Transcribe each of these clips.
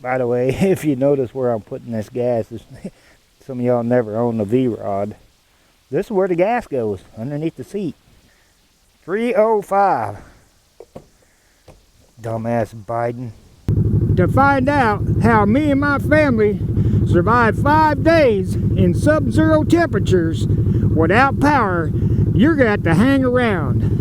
By the way, if you notice where I'm putting this gas, some of y'all never own a V-Rod. This is where the gas goes, underneath the seat. 305. Dumbass Biden. To find out how me and my family survived 5 days in sub-zero temperatures without power, you're going to have to hang around.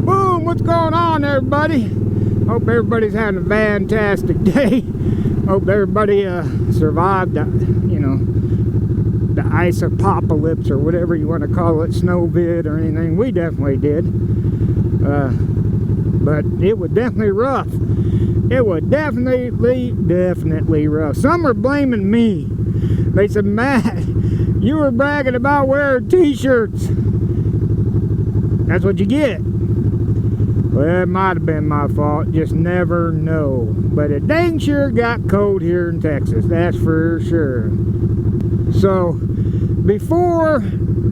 Boom! What's going on, everybody? Hope everybody's having a fantastic day. Hope everybody survived, the ice apocalypse or whatever you want to call it, snowvid or anything. We definitely did. But it was definitely rough. It was definitely rough. Some are blaming me. They said, Matt, you were bragging about wearing t-shirts. That's what you get. Well, it might have been my fault. Just never know. But it dang sure got cold here in Texas. That's for sure. So, before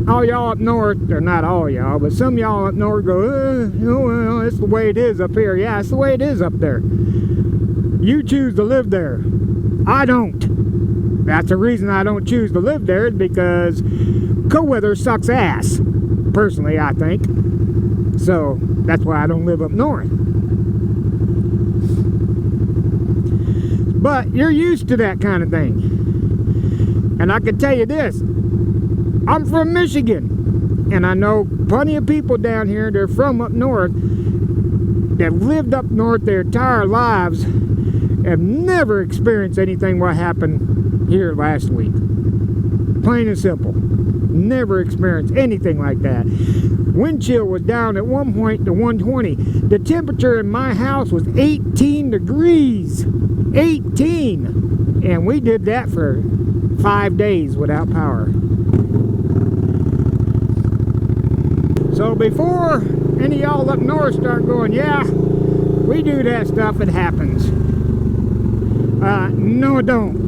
all y'all up north, or not all y'all, but some y'all up north go, well, it's the way it is up here. Yeah, it's the way it is up there. You choose to live there. I don't. That's the reason I don't choose to live there, is because cold weather sucks ass. Personally, I think. So, that's why I don't live up north. But you're used to that kind of thing. And I can tell you this, I'm from Michigan, and I know plenty of people down here that are from up north that lived up north their entire lives have never experienced anything what happened here last week. Plain and simple. Never experienced anything like that. Wind chill was down at one point to 120. The temperature in my house was 18 degrees. 18! And we did that for 5 days without power. So before any of y'all up north start going, yeah, we do that stuff, it happens. No, it don't.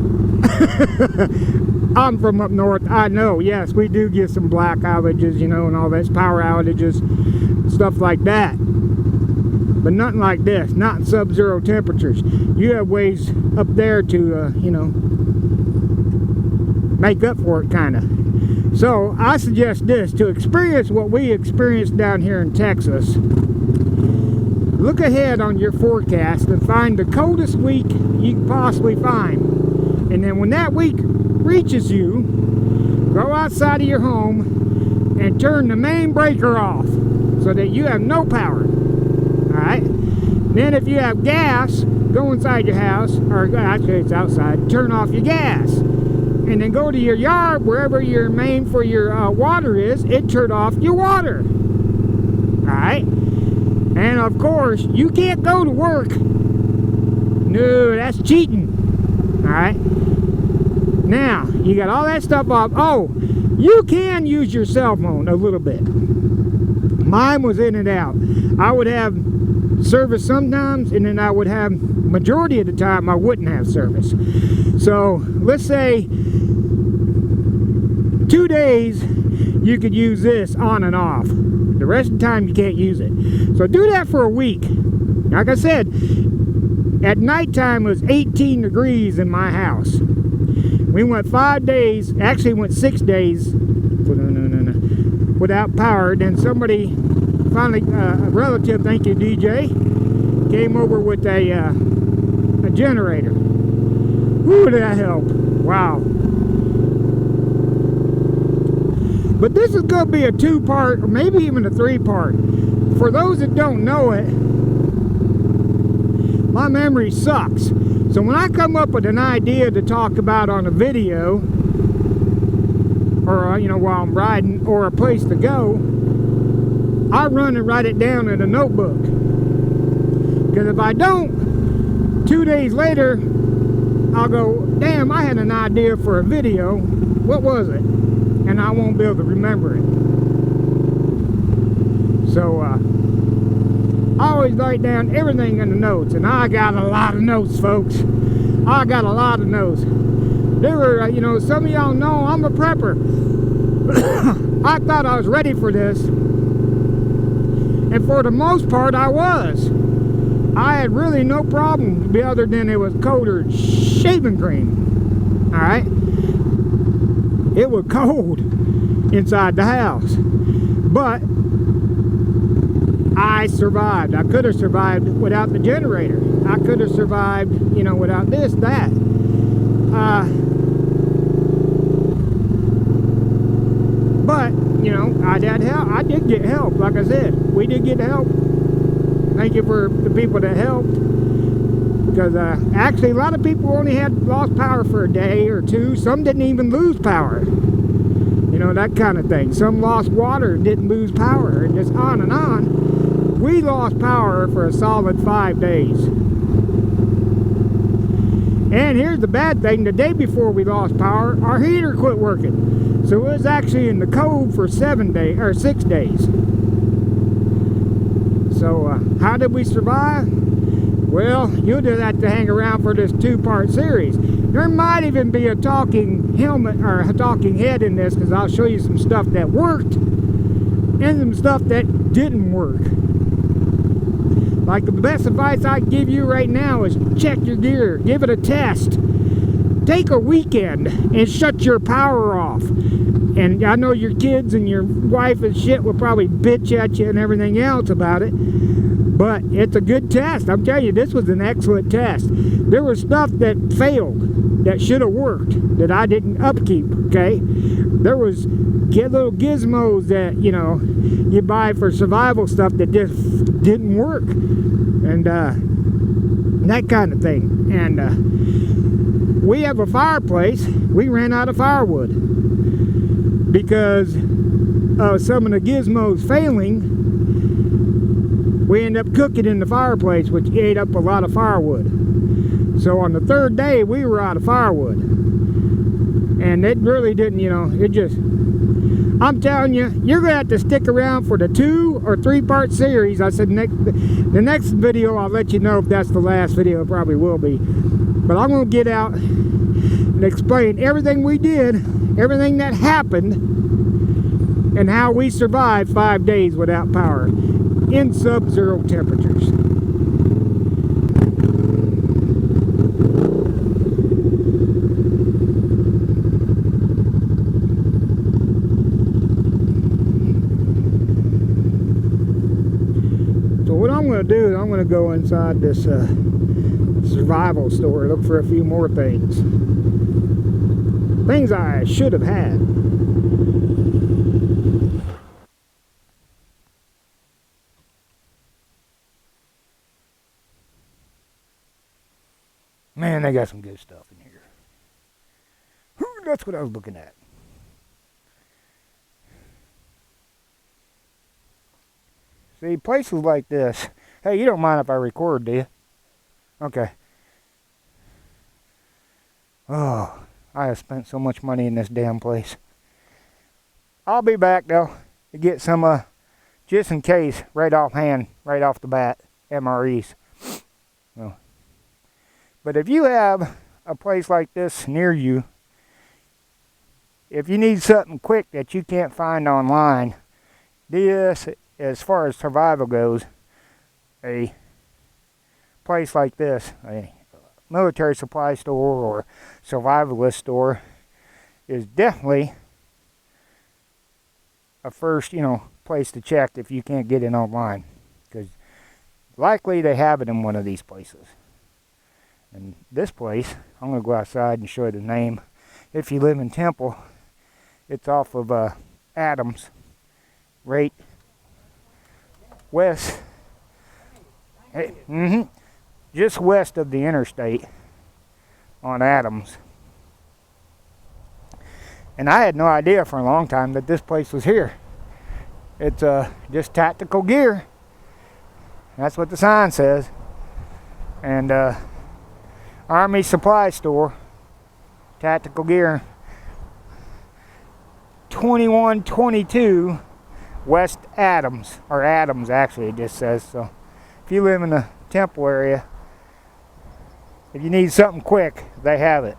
I'm from up north, I know, yes, we do get some black outages, and all that, power outages, stuff like that. But nothing like this, not in sub-zero temperatures. You have ways up there to, make up for it, kind of. So, I suggest this, to experience what we experienced down here in Texas, look ahead on your forecast and find the coldest week you can possibly find. And then when that week reaches you, go outside of your home and turn the main breaker off so that you have no power. Alright? Then if you have gas, go inside your house, or actually it's outside, turn off your gas. And then go to your yard, wherever your main for your water is, and turn off your water. Alright? And of course, you can't go to work. No, that's cheating. Alright? Now, you got all that stuff off. Oh, you can use your cell phone a little bit. Mine was in and out. I would have service sometimes, and then I would have, majority of the time, I wouldn't have service. So, let's say 2 days you could use this on and off. The rest of the time you can't use it. So do that for a week. Like I said, at nighttime it was 18 degrees in my house. We went 5 days, actually went 6 days without power. Then somebody finally, a relative, thank you DJ, came over with a generator. Ooh, that helped. Wow. But this is going to be a 2-part, or maybe even a 3-part. For those that don't know it, my memory sucks. So when I come up with an idea to talk about on a video, or while I'm riding, or a place to go, I run and write it down in a notebook. Because if I don't, 2 days later, I'll go, damn, I had an idea for a video. What was it? And I won't be able to remember it. So, I always write down everything in the notes. And I got a lot of notes, folks. I got a lot of notes. They were, you know, some of y'all know I'm a prepper. I thought I was ready for this. And for the most part, I was. I had really no problem other than it was colder shaving cream. Alright? It was cold inside the house. But I survived. I could have survived without the generator. I could have survived, you know, without this, that. But, you know, I had help. I did get help, like I said. We did get help. Thank you for the people that helped. Because actually a lot of people only had lost power for a day or two. Some didn't even lose power. You know, that kind of thing. Some lost water and didn't lose power. And just on and on. We lost power for a solid 5 days. And here's the bad thing. The day before we lost power, our heater quit working. So it was actually in the cold for 7 days, or 6 days. So how did we survive? Well, you'll just have to hang around for this 2-part series. There might even be a talking helmet or a talking head in this, because I'll show you some stuff that worked and some stuff that didn't work. Like, the best advice I can give you right now is check your gear, give it a test. Take a weekend and shut your power off. And I know your kids and your wife and shit will probably bitch at you and everything else about it. But it's a good test. I'm telling you, this was an excellent test. There was stuff that failed, that should have worked, that I didn't upkeep, okay? There was little gizmos that, you know, you buy for survival stuff that just didn't work. And that kind of thing. And we have a fireplace. We ran out of firewood because of some of the gizmos failing. We ended up cooking in the fireplace, which ate up a lot of firewood. So on the 3rd day, we were out of firewood. And it really didn't, you know, it just... I'm telling you, you're going to have to stick around for the 2 or 3-part series. I said the next video, I'll let you know if that's the last video. It probably will be. But I'm going to get out and explain everything we did, everything that happened, and how we survived 5 days without power in sub-zero temperatures. So what I'm going to do is I'm going to go inside this survival store, look for a few more things. Things I should have had. Man, they got some good stuff in here. That's what I was looking at. See, places like this. Hey, you don't mind if I record, do you? Okay. Oh, I have spent so much money in this damn place. I'll be back, though, to get some, just in case, right off the bat, MREs. Well, but if you have a place like this near you, if you need something quick that you can't find online, this, as far as survival goes, a place like this, a military supply store or survivalist store, is definitely a first, you know, place to check if you can't get it online, because likely they have it in one of these places. And this place, I'm going to go outside and show you the name. If you live in Temple, it's off of Adams, right west, just west of the interstate on Adams. And I had no idea for a long time that this place was here. It's just tactical gear. That's what the sign says. And Army supply store, tactical gear, 2122 West Adams, or Adams actually it just says. So if you live in the Temple area, if you need something quick, they have it.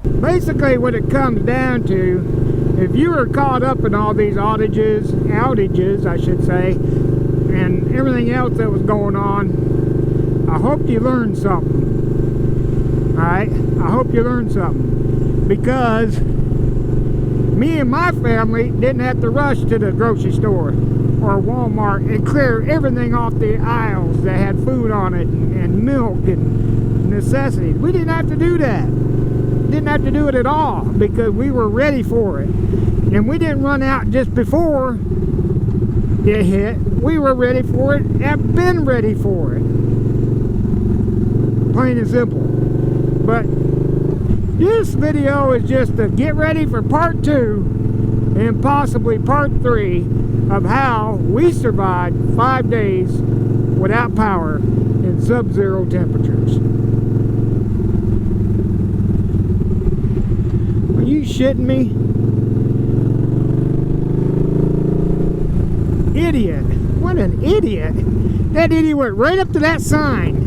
Basically what it comes down to, if you were caught up in all these outages I should say, and everything else that was going on, I hope you learned something. Alright? I hope you learned something. Because me and my family didn't have to rush to the grocery store or Walmart and clear everything off the aisles that had food on it and milk and necessities. We didn't have to do that. Didn't have to do it at all because we were ready for it. And we didn't run out just before it hit. We were ready for it, have been ready for it. Plain and simple. But this video is just to get ready for part 2 and possibly part 3 of how we survived 5 days without power in sub-zero temperatures. Are you shitting me? Idiot. What an idiot. That idiot went right up to that sign.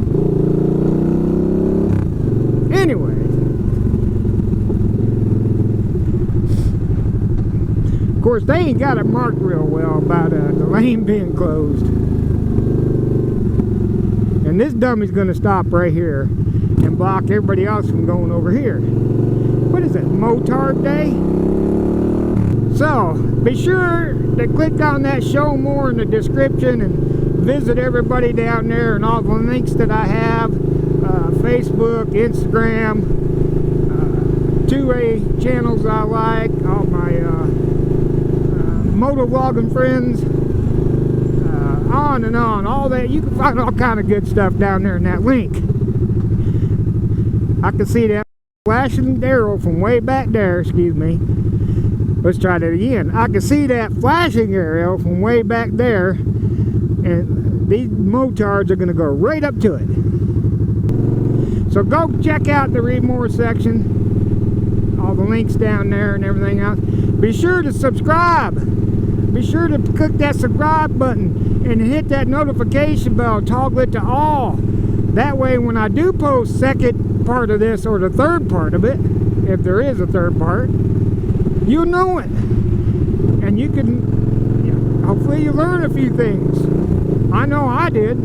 Anyway. Of course, they ain't got it marked real well about the lane being closed. And this dummy's going to stop right here and block everybody else from going over here. What is it, Motard Day? So, be sure to click on that show more in the description and visit everybody down there and all the links that I have. Facebook, Instagram, 2A channels I like, all my motovlogging friends, on and on, all that. You can find all kind of good stuff down there in that link. I can see that flashing arrow from way back there, excuse me. Let's try that again. I can see that flashing arrow from way back there, and these motards are going to go right up to it. So go check out the read more section, all the links down there and everything else. Be sure to subscribe. Be sure to click that subscribe button and hit that notification bell, toggle it to all. That way when I do post second part of this or the third part of it, if there is a third part, you'll know it. And you can, hopefully you learn a few things. I know I did.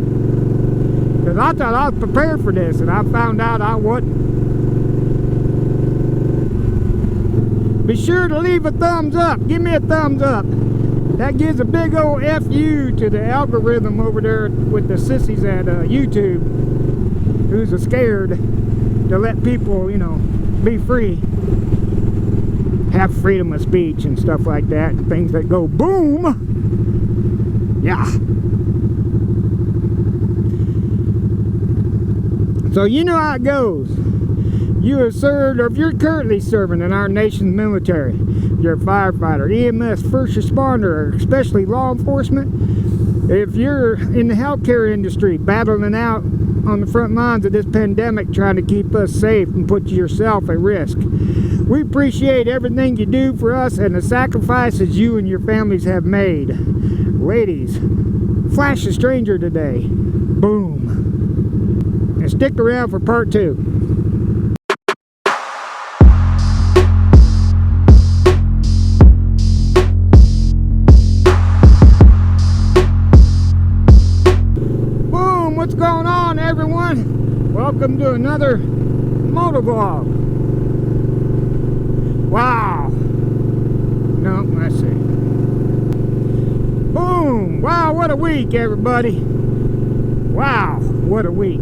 Because I thought I was prepared for this, and I found out I wasn't. Be sure to leave a thumbs up. Give me a thumbs up. That gives a big old FU to the algorithm over there with the sissies at YouTube, who's scared to let people, you know, be free. Have freedom of speech and stuff like that, and things that go boom. Yeah. So you know how it goes. You have served, or if you're currently serving in our nation's military, you're a firefighter, EMS, first responder, or especially law enforcement. If you're in the healthcare industry, battling out on the front lines of this pandemic, trying to keep us safe and put yourself at risk, we appreciate everything you do for us and the sacrifices you and your families have made. Ladies, flash a stranger today. Boom. And stick around for part 2. Boom! What's going on, everyone? Welcome to another motovlog. Wow! No, let's see. Boom! Wow, what a week, everybody! Wow, what a week.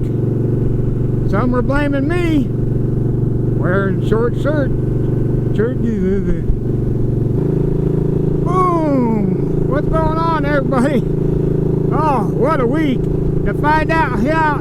Some are blaming me. Wearing short shirt. Boom! What's going on, everybody? Oh, what a week. To find out how